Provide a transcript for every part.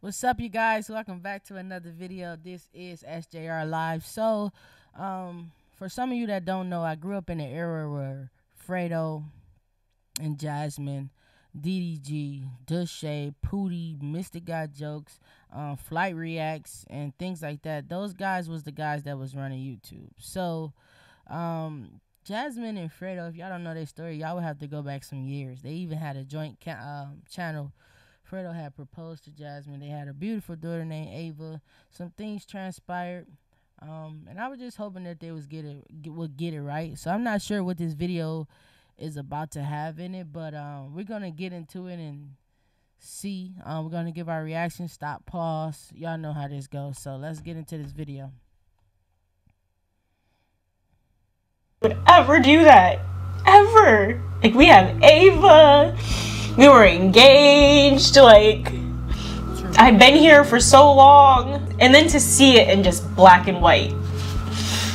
What's up, you guys? Welcome back to another video. This is SJR Live. So, for some of you that don't know, I grew up in an era where Fredo and Jasmine, DDG, Dushay, Pootie, Mystic Got Jokes, Flight Reacts, and things like that. Those guys was the guys that was running YouTube. So, Jasmine and Fredo, if y'all don't know their story, y'all would have to go back some years. They even had a joint channel. Fredo had proposed to Jasmine. They had a beautiful daughter named Ava. Some things transpired, and I was just hoping that they would get it right. So I'm not sure what this video is about to have in it, but we're gonna get into it and see. We're gonna give our reaction. Stop, pause. Y'all know how this goes. So let's get into this video. Would ever do that? Ever? Like, we have Ava. We were engaged, like, I've been here for so long. And then to see it in just black and white.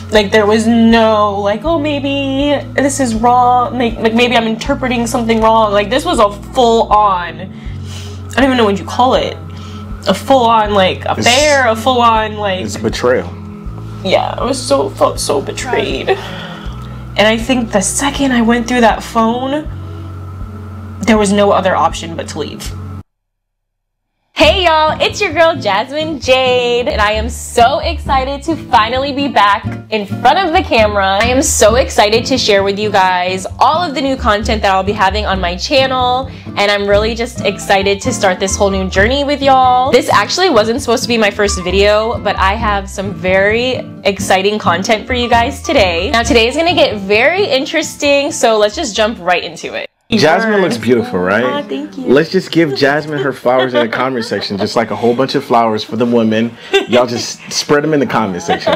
Like, there was no, like, oh, maybe this is wrong. Like maybe I'm interpreting something wrong. Like, this was a full-on, I don't even know what you call it. A full-on, like, affair, a full-on, like... It's betrayal. Yeah, I was felt so betrayed. And I think the second I went through that phone, there was no other option but to leave. Hey y'all, it's your girl Jasmine Jade, and I am so excited to finally be back in front of the camera. I am so excited to share with you guys all of the new content that I'll be having on my channel, and I'm really just excited to start this whole new journey with y'all. This actually wasn't supposed to be my first video, but I have some very exciting content for you guys today. Now today is gonna get very interesting, so let's just jump right into it. Jasmine looks beautiful, right? Oh, thank you. Let's just give Jasmine her flowers in the comment section, just like a whole bunch of flowers for the women. Y'all just spread them in the comment section.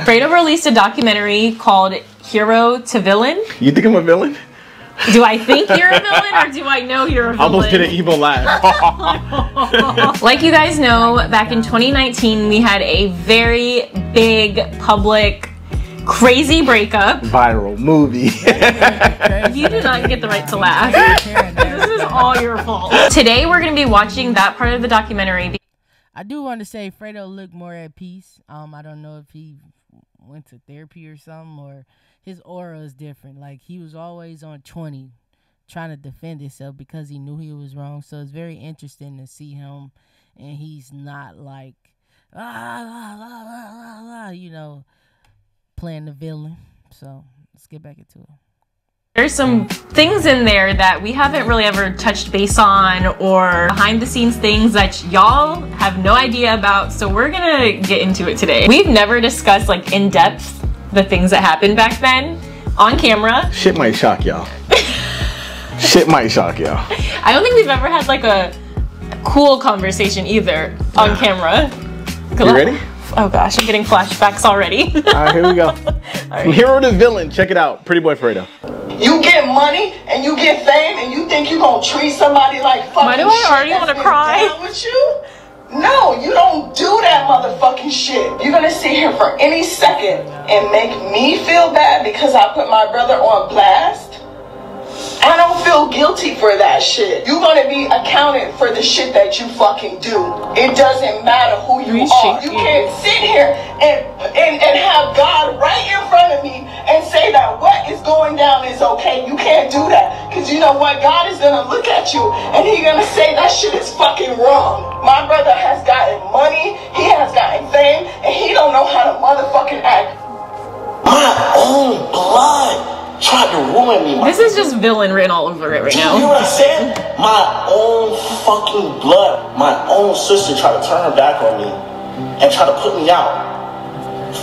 Fredo released a documentary called Hero to Villain. You think I'm a villain? Do I think you're a villain, or do I know you're a villain? Almost did an evil laugh. Like you guys know, back in 2019, we had a very big, public, crazy breakup. Viral movie. You do not get the right to laugh. This is all your fault. Today we're going to be watching that part of the documentary. I do want to say Fredo looked more at peace. I don't know if he went to therapy or something, or his aura is different. Like, he was always on 20 trying to defend himself because he knew he was wrong. So it's very interesting to see him, and he's not like, you know, playing the villain. So let's get back into it. There's some things in there that we haven't really ever touched base on, or behind the scenes things that y'all have no idea about, so we're gonna get into it today. We've never discussed, like, in depth the things that happened back then on camera. Shit might shock y'all. Shit might shock y'all. I don't think we've ever had like a cool conversation either on camera. You ready? Oh gosh, I'm getting flashbacks already. Alright, here we go. From hero to villain, check it out. Pretty boy Fredo. You get money and you get fame and you think you gonna treat somebody like fucking Why do I already want to cry? Down with you? No, you don't do that motherfucking shit. You're gonna sit here for any second and make me feel bad because I put my brother on blast? I don't feel guilty for that shit. You're gonna be accounted for the shit that you fucking do. It doesn't matter who you are. You can't sit here and have God right in front of me and say that what is going down is okay. You can't do that. Because you know what? God is gonna look at you and he's gonna say that shit is fucking wrong. My brother has gotten money, he has gotten fame, and he don't know how to motherfucking act. My own blood tried to ruin me. This is just villain written all over it right now. You know what I'm saying? My own fucking blood, my own sister tried to turn her back on me and try to put me out.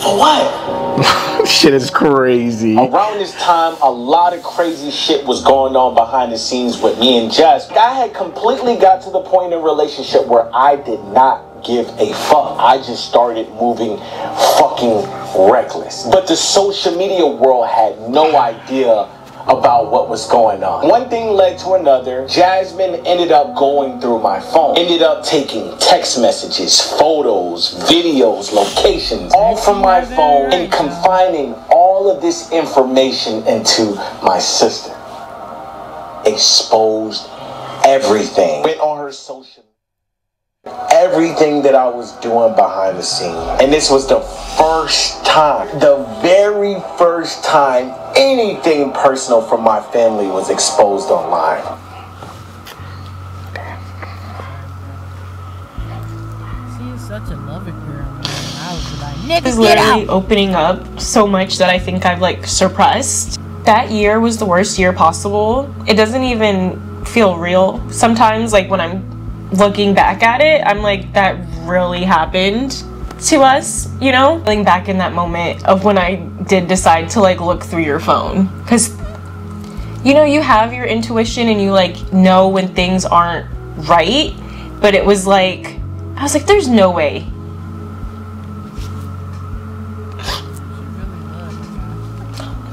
For what? Shit is crazy. Around this time, a lot of crazy shit was going on behind the scenes with me and Jess. I had completely got to the point in a relationship where I did not give a fuck. I just started moving fucking reckless. But the social media world had no idea about what was going on. One thing led to another. Jasmine ended up going through my phone, ended up taking text messages, photos, videos, locations, all from my phone, and confining all of this information into my sister. Exposed everything. Went on her social everything that I was doing behind the scenes. And this was the very first time anything personal from my family was exposed online. She is such a lover girl, man. I was like, nigga, Is get literally out. opening up so much that I think I've like suppressed. That year was the worst year possible. It doesn't even feel real. Sometimes, like when I'm looking back at it, I'm like, that really happened to us, you know? Feeling back in that moment of when I did decide to like look through your phone. Because, you know, you have your intuition and you like know when things aren't right. But it was like, I was like, there's no way.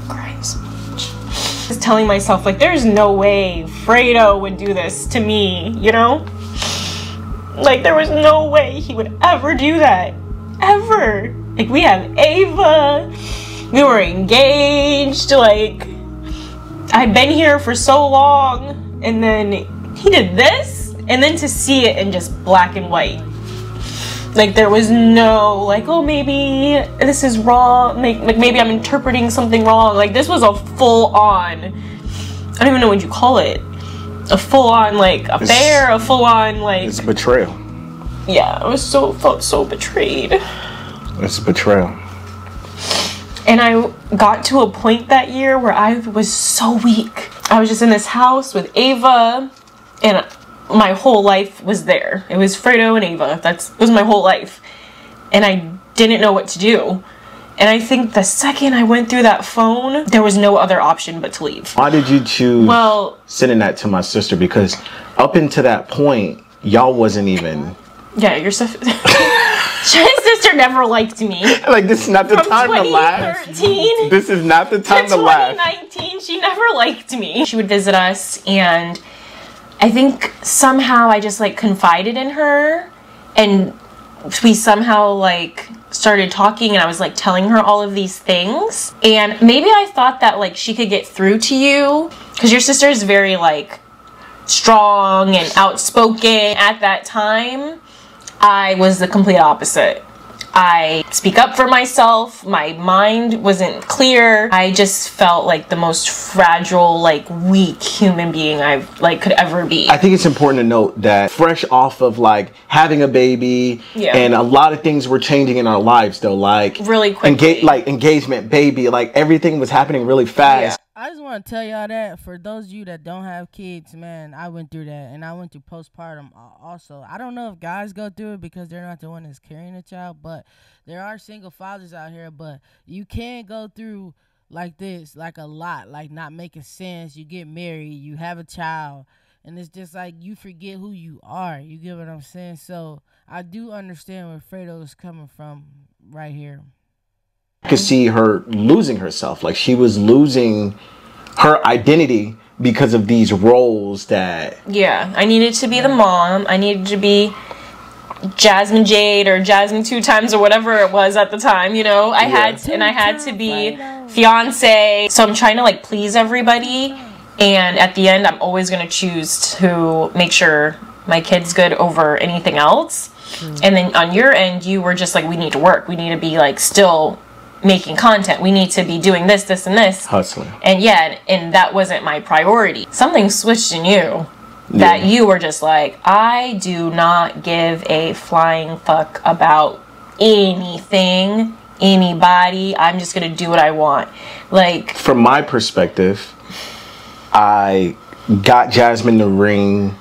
I was telling myself, like, there's no way Fredo would do this to me, you know? Like, there was no way he would ever do that. Ever. Like, we have Ava. We were engaged. Like, I've been here for so long. And then he did this. And then to see it in just black and white. Like, there was no, like, oh, maybe this is wrong. Like, maybe I'm interpreting something wrong. Like, this was a full-on, I don't even know what you call it. A full-on, like, affair, a full-on, like... It's betrayal. Yeah, I felt so betrayed. It's betrayal. And I got to a point that year where I was so weak. I was just in this house with Ava, and my whole life was there. It was Fredo and Ava. That was my whole life. And I didn't know what to do. And I think the second I went through that phone, there was no other option but to leave. Why did you choose sending that to my sister? Because up until that point, y'all wasn't even... Yeah, your sister... My sister never liked me. Like, this is not the time to laugh. 2013. This is not the time to laugh. 2019, she never liked me. She would visit us, and I think somehow I just like confided in her, and we somehow like started talking, and I was like telling her all of these things. And maybe I thought that like she could get through to you, because your sister is very like strong and outspoken. At that time, I was the complete opposite. I speak up for myself. My mind wasn't clear. I just felt like the most fragile, like weak human being I like could ever be. I think it's important to note that fresh off of like having a baby, and a lot of things were changing in our lives though, like really quickly, like engagement, baby, like everything was happening really fast. I just want to tell y'all that for those of you that don't have kids, man, I went through that, and I went through postpartum also. I don't know if guys go through it because they're not the one that's carrying a child, but there are single fathers out here. But you can go through like this, like a lot, like not making sense. You get married, you have a child, and it's just like you forget who you are. You get what I'm saying? So I do understand where Fredo is coming from right here. I could see her losing herself. Like, she was losing her identity because of these roles that... Yeah, I needed to be the mom. I needed to be Jasmine Jade or Jasmine 2 times or whatever it was at the time, you know? I had to be fiance. So I'm trying to, like, please everybody. And at the end, I'm always going to choose to make sure my kid's good over anything else. And then on your end, you were just like, we need to work. We need to be, like, still... making content. We need to be doing this, this, and this. Hustling. And and that wasn't my priority. Something switched in you that you were just like, I do not give a flying fuck about anything, anybody. I'm just gonna do what I want. Like, from my perspective, I got Jasmine the ring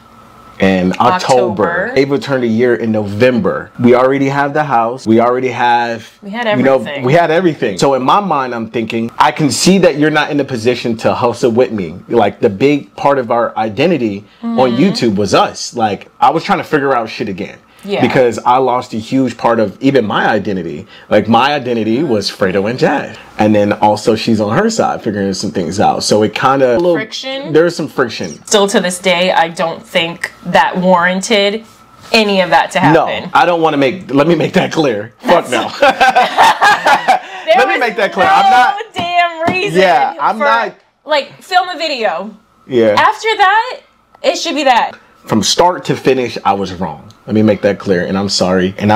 in October. Ava turned a year in November. We already have the house. We already have... We had everything. We had everything. So in my mind, I'm thinking, I can see that you're not in the position to hustle with me. Like, the big part of our identity on YouTube was us. Like, I was trying to figure out shit again. Yeah. Because I lost a huge part of even my identity. Like, my identity was Fredo and Jad. And then also she's on her side figuring some things out. So it kind of... Friction? There was some friction. Still to this day, I don't think that warranted any of that to happen. No, I don't want to make... Let me make that clear. Fuck no. Let me make that clear. I'm not... damn reason. Yeah, I'm not... Like, film a video. Yeah. After that, it should be that. From start to finish, I was wrong. Let me make that clear, and I'm sorry. And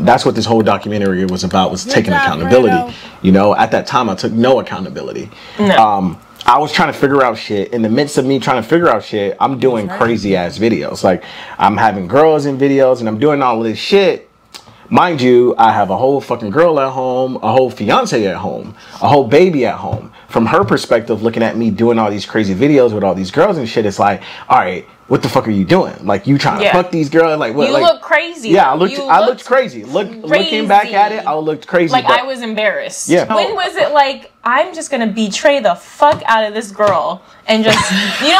that's what this whole documentary was about, was taking accountability. Fredo. You know, at that time I took no accountability. No. I was trying to figure out shit. In the midst of me trying to figure out shit, I'm doing crazy ass videos. Like, I'm having girls in videos and I'm doing all of this shit. Mind you, I have a whole fucking girl at home, a whole fiance at home, a whole baby at home. From her perspective, looking at me doing all these crazy videos with all these girls and shit, it's like, all right, what the fuck are you doing? Like, you trying to fuck these girls? Like, what? You like, look crazy. Yeah, I looked crazy. Looking back at it, I looked crazy. Like, I was embarrassed. Yeah. When was it like, I'm just gonna betray the fuck out of this girl and just, you know,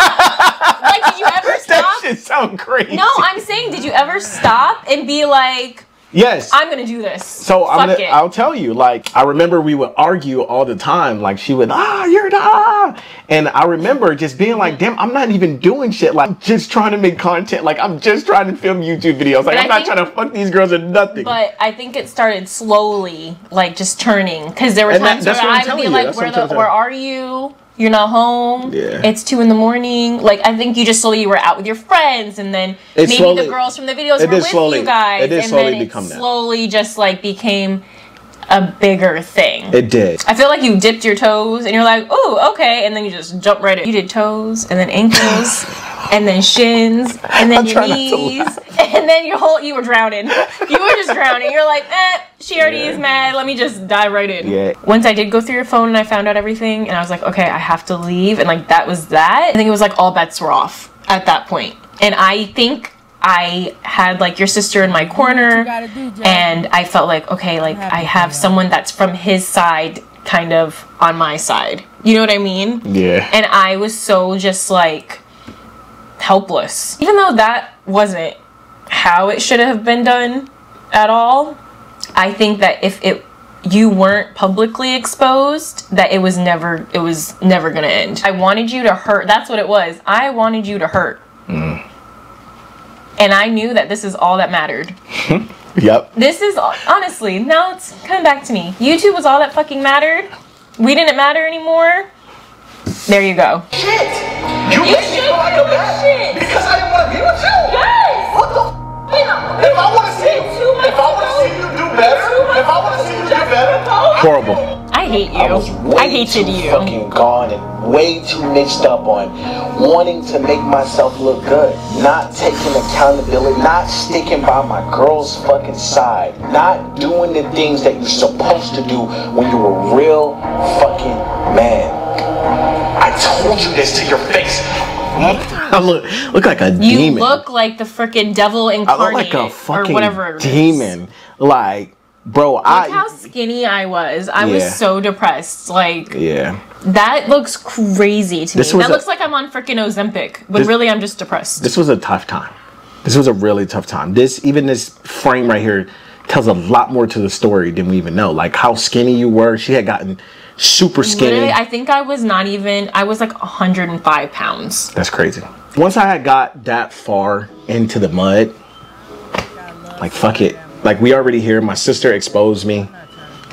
like, did you ever stop? That shit sound crazy. No, I'm saying, did you ever stop and be like, yes, I'm gonna do this. So I'll tell you, like, I remember we would argue all the time. Like, she would, you're the, and I remember just being like, damn, I'm not even doing shit. Like, I'm just trying to make content. Like, I'm just trying to film YouTube videos. Like, I'm not trying to fuck these girls or nothing. But I think it started slowly, like, just turning. Because there were times where I would be like, where are you? You're not home. Yeah. It's 2 in the morning. Like, I think you just slowly were out with your friends, and then maybe the girls from the videos were with you guys. It did and slowly then become it slowly just like became a bigger thing. It did. I feel like you dipped your toes and you're like, oh, okay, and then you just jump right in. You did toes and then ankles and then shins and then your knees and then you were drowning. You were just drowning. You're like, she already is mad. Let me just dive right in. Yeah. Once I did go through your phone and I found out everything and I was like, okay, I have to leave, and like that was that. I think it was like all bets were off at that point. And I think I had like your sister in my corner, and I felt like, okay, like I have someone that's from his side kind of on my side. You know what I mean? Yeah. And I was so just like helpless. Even though that wasn't how it should have been done at all, I think that if you weren't publicly exposed, that it was never gonna end. I wanted you to hurt. That's what it was. I wanted you to hurt. And I knew that this is all that mattered. Yep. This is, honestly, now it's coming back to me. YouTube was all that fucking mattered. We didn't matter anymore. There you go. Shit! You made me feel like a bad shit because I didn't want to be with you? Yes! What the f? If I want to see you do better, Horrible. I hate you. I was way too fucking gone and way too niched up on wanting to make myself look good, not taking accountability, not sticking by my girl's fucking side, not doing the things that you're supposed to do when you're a real fucking man. I told you this to your face. I look like a demon. You look like the freaking devil incarnate. I look like a fucking or whatever demon. Like, bro, look how skinny I was. I was so depressed. Like, that looks crazy to me. That looks like I'm on freaking Ozempic, but really I'm just depressed. This was a tough time. This was a really tough time. Even this frame right here tells a lot more to the story than we even know. Like how skinny you were. She had gotten super skinny. Literally, I think I was I was like 105 pounds. That's crazy. Once I had got that far into the mud, like, fuck it. Like, we already here. My sister exposed me.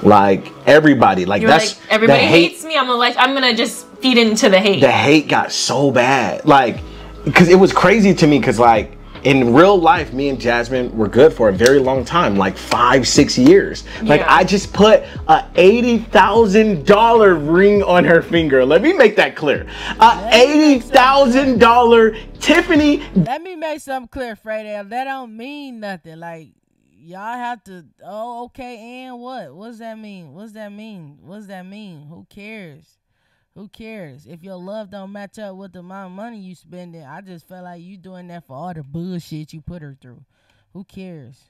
Like, everybody. Like, that's like, everybody hates me. I'm gonna just feed into the hate. The hate got so bad. Like, because it was crazy to me, because, like, in real life, me and Jasmine were good for a very long time, like 5-6 years. Like, I just put a $80,000 ring on her finger. Let me make that clear. A $80,000 Tiffany. Let me make something clear, Fredo. That don't mean nothing. Like, y'all have to, oh, okay, and what? What's that mean? What's that mean? What's that mean? Who cares? Who cares? If your love don't match up with the amount of money you spending, I just felt like you doing that for all the bullshit you put her through. Who cares?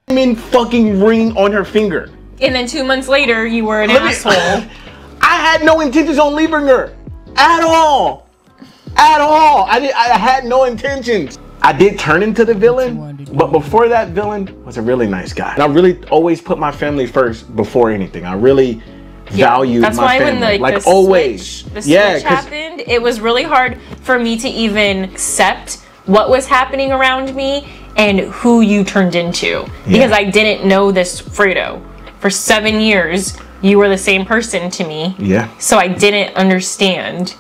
Fucking ring on her finger. And then 2 months later, you were an asshole. I had no intentions on leaving her. At all. At all. I had no intentions. I did turn into the villain, but before that villain was a really nice guy. And I really always put my family first before anything. I really value my family. That's why when the switch happened, it was really hard for me to even accept what was happening around me and who you turned into. Because I didn't know this Fredo. For 7 years, you were the same person to me. Yeah. So I didn't understand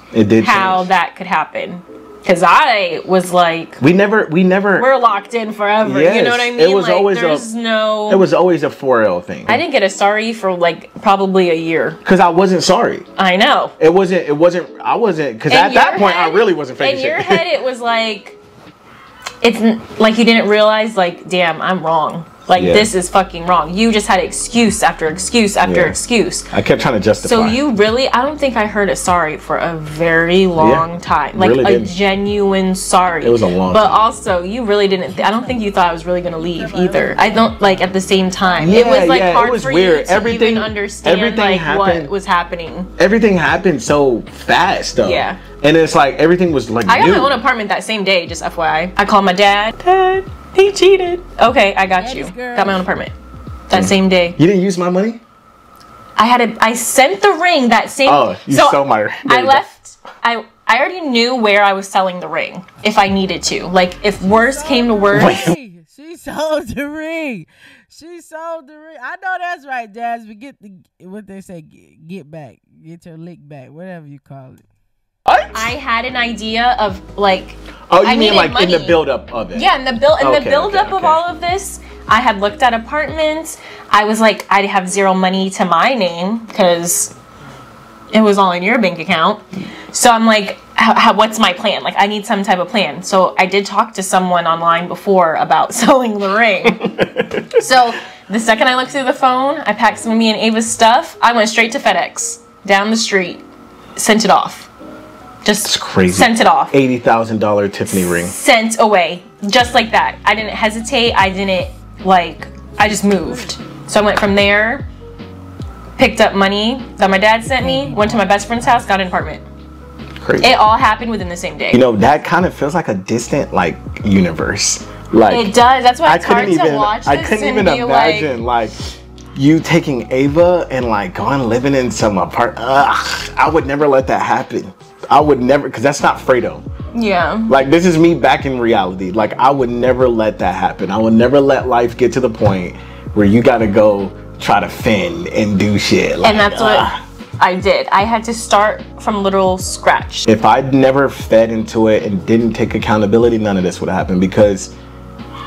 how that could happen. Because I was like, we never. We're locked in forever. Yes, you know what I mean? it was like, always It was always a 4L thing. I didn't get a sorry for like probably a year. Because I wasn't sorry. I know. I wasn't. Because at that point, I really wasn't faking shit. In your head, it was like, it's like you didn't realize, like, damn, I'm wrong. Like, this is fucking wrong. You just had excuse after excuse after excuse. I kept trying to justify. So you really, I don't think I heard a sorry for a very long time. Like, really a genuine sorry. It was a long time. But also, you really didn't, I don't think you thought I was really going to leave either. I don't, like, at the same time. It was, like, hard for you to even understand, like, what was happening. Everything happened so fast, though. Yeah. And it's like, everything was, like, I got my own apartment that same day, just FYI. I called my dad. Dad, he cheated. Okay, I got you. Got my own apartment that same day. You didn't use my money? I sent the ring that same. Oh, you stole my ring. I already knew where I was selling the ring if I needed to. Like, if worse came to worse. She sold the ring. She sold the ring. I know that's right, Jasmine. Get what they say. Get back. Get your lick back. Whatever you call it. What? I had an idea of like. Oh, you mean like money. In the buildup of it? Yeah, in the buildup of all of this, I had looked at apartments. I was like, I'd have zero money to my name because it was all in your bank account. So I'm like, what's my plan? Like, I need some type of plan. So I did talk to someone online before about selling the ring. So the second I looked through the phone, I packed some of me and Ava's stuff. I went straight to FedEx down the street, sent it off. Just crazy. Sent it off. $80,000 Tiffany ring. Sent away. Just like that. I didn't hesitate. I didn't, like, I just moved. So I went from there, picked up money that my dad sent me, went to my best friend's house, got an apartment. Crazy. It all happened within the same day. You know, that kind of feels like a distant, like, universe. Like, it does. That's why it's hard to watch this. I couldn't even imagine, like you taking Ava and, like, going living in some apartment. I would never let that happen. I would never, because that's not Fredo. Yeah. Like, this is me back in reality. Like, I would never let that happen. I would never let life get to the point where you got to go try to fend and do shit. Like, and that's what I did. I had to start from literal scratch. If I'd never fed into it and didn't take accountability, none of this would happen, because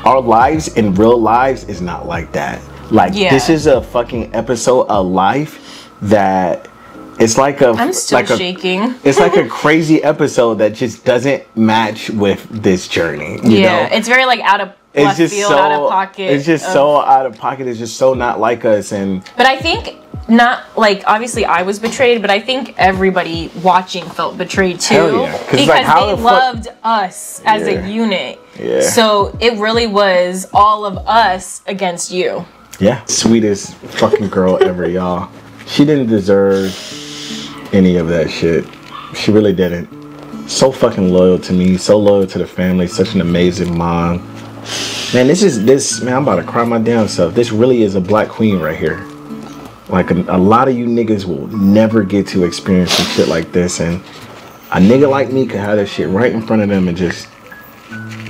our lives in real lives is not like that. Like, this is a fucking episode of life that it's like a... I'm still shaking. It's like a crazy episode that just doesn't match with this journey, you know? It's very, like, out of left field, out of pocket. It's just so out of pocket. It's just so not like us. But I think... Not, like, obviously I was betrayed, but I think everybody watching felt betrayed too. Hell yeah. Because like, they loved us as a unit. Yeah. So it really was all of us against you. Yeah. Sweetest fucking girl ever, y'all. She didn't deserve any of that shit. She really didn't. So fucking loyal to me, so loyal to the family, such an amazing mom. Man, man, I'm about to cry my damn self. This really is a black queen right here. Like, a lot of you niggas will never get to experience some shit like this, and a nigga like me could have that shit right in front of them and just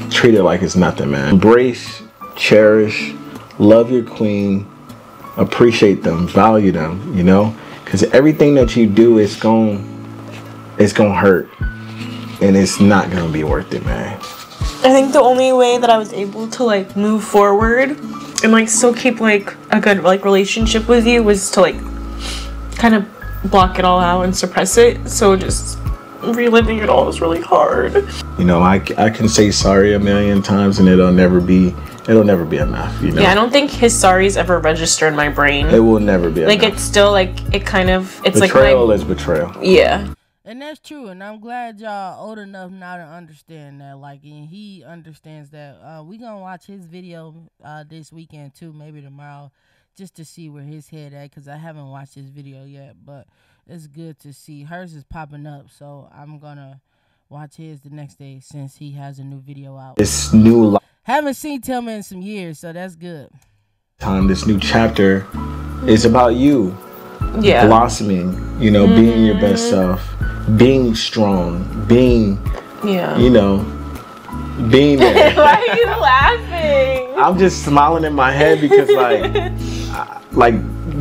treat it like it's nothing, man. Embrace, cherish, love your queen, appreciate them, value them, you know? Because everything that you do is gonna hurt, and it's not gonna be worth it, man. I think the only way that I was able to, like, move forward and, like, still keep, like, a good, like, relationship with you was to, like, kind of block it all out and suppress it. So just reliving it all was really hard. You know, I can say sorry a million times and it'll never be enough, you know? Yeah, I don't think his sorries ever register in my brain. It will never be like, enough. It's still, like, it kind of, it's betrayal like... is betrayal. Yeah. And that's true, and I'm glad y'all old enough now to understand that. Like, and he understands that. We gonna watch his video this weekend too, maybe tomorrow, just to see where his head at. Cause I haven't watched his video yet, but it's good to see. Hers is popping up, so I'm gonna watch his the next day since he has a new video out. This new life. Haven't seen Tillman in some years, so that's good. This new chapter is about you. Yeah. Blossoming, you know, being your best self. Being strong, being, you know, being there. Why are you laughing? I'm just smiling in my head because, like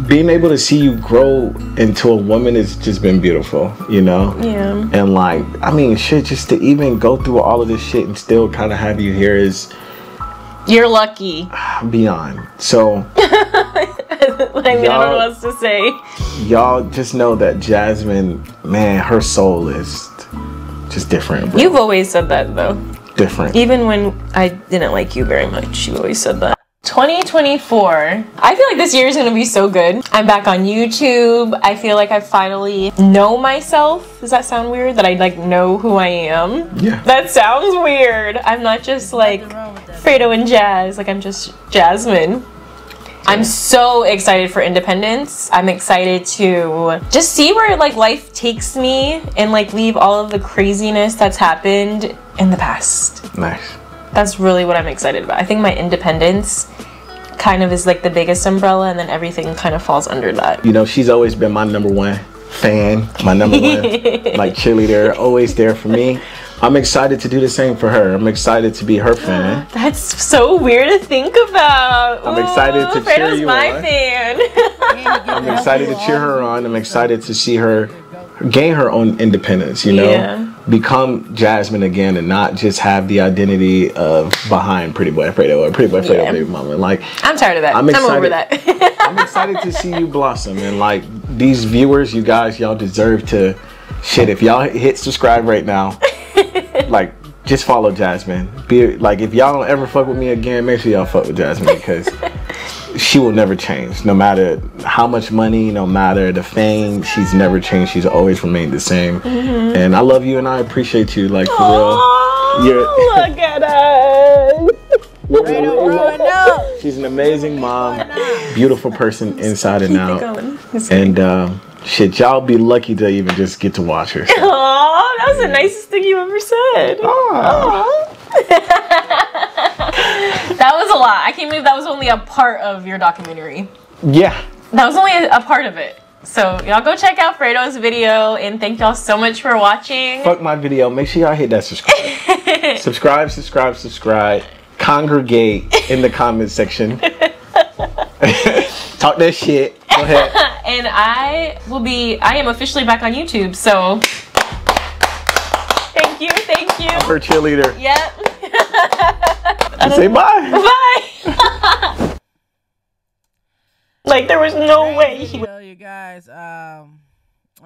being able to see you grow into a woman has just been beautiful, you know? Yeah. And like, I mean, shit, just to even go through all of this shit and still kind of have you here is... You're lucky. Beyond. So... I mean, I don't know what else to say. Y'all just know that Jasmine, man, her soul is just different, bro. You've always said that, though. Different. Even when I didn't like you very much, you always said that. 2024. I feel like this year is going to be so good. I'm back on YouTube. I feel like I finally know myself. Does that sound weird? That I like know who I am? Yeah. That sounds weird. I'm not just like Fredo and Jazz. Like I'm just Jasmine. I'm so excited for independence. I'm excited to just see where like life takes me and like leave all of the craziness that's happened in the past. Nice. That's really what I'm excited about. I think my independence kind of is like the biggest umbrella, and then everything kind of falls under that. You know, she's always been my number one fan, my number one like cheerleader, always there for me. I'm excited to do the same for her. I'm excited to be her fan. That's so weird to think about. I'm excited to cheer you my on. Fan. I'm excited to cheer her on. I'm excited to see her gain her own independence, you know? Yeah. Become Jasmine again and not just have the identity of behind Pretty Boy Fredo or Pretty Boy Fredo baby mama. Like, I'm tired of that. I'm over that. I'm excited to see you blossom, and like these viewers, you guys, y'all deserve to shit. If y'all hit subscribe right now, like just follow Jasmine. Be like, if y'all don't ever fuck with me again, make sure y'all fuck with Jasmine, because she will never change. No matter how much money, no matter the fame, she's never changed. She's always remained the same. And I love you and I appreciate you, like, for real. Look at us. She's an amazing mom, beautiful person inside and out. And shit, y'all be lucky to even just get to watch her. So. Aww, that was the nicest thing you ever said. That was a lot. I can't believe that was only a part of your documentary. Yeah. That was only a part of it. So y'all go check out Fredo's video, and thank y'all so much for watching. Fuck my video. Make sure y'all hit that subscribe. subscribe. Congregate in the comment section. Talk that shit. Go ahead. And I am officially back on YouTube, so thank you. I'm her cheerleader. Yep. Say bye. Bye. Like there was no way he would. You guys, I'm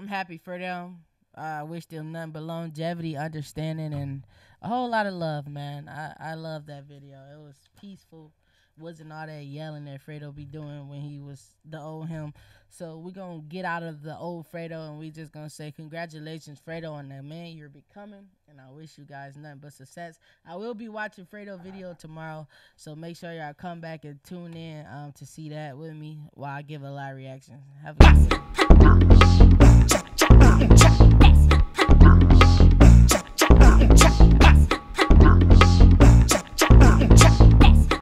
happy for them. I wish them nothing but longevity, understanding, and a whole lot of love, man. I love that video. It was peaceful. Wasn't all that yelling that Fredo be doing when he was the old him. So we're going to get out of the old Fredo, and we just going to say congratulations, Fredo, on that man you're becoming. And I wish you guys nothing but success. I will be watching Fredo video tomorrow, so make sure y'all come back and tune in to see that with me while I give a live reaction. Have a good day.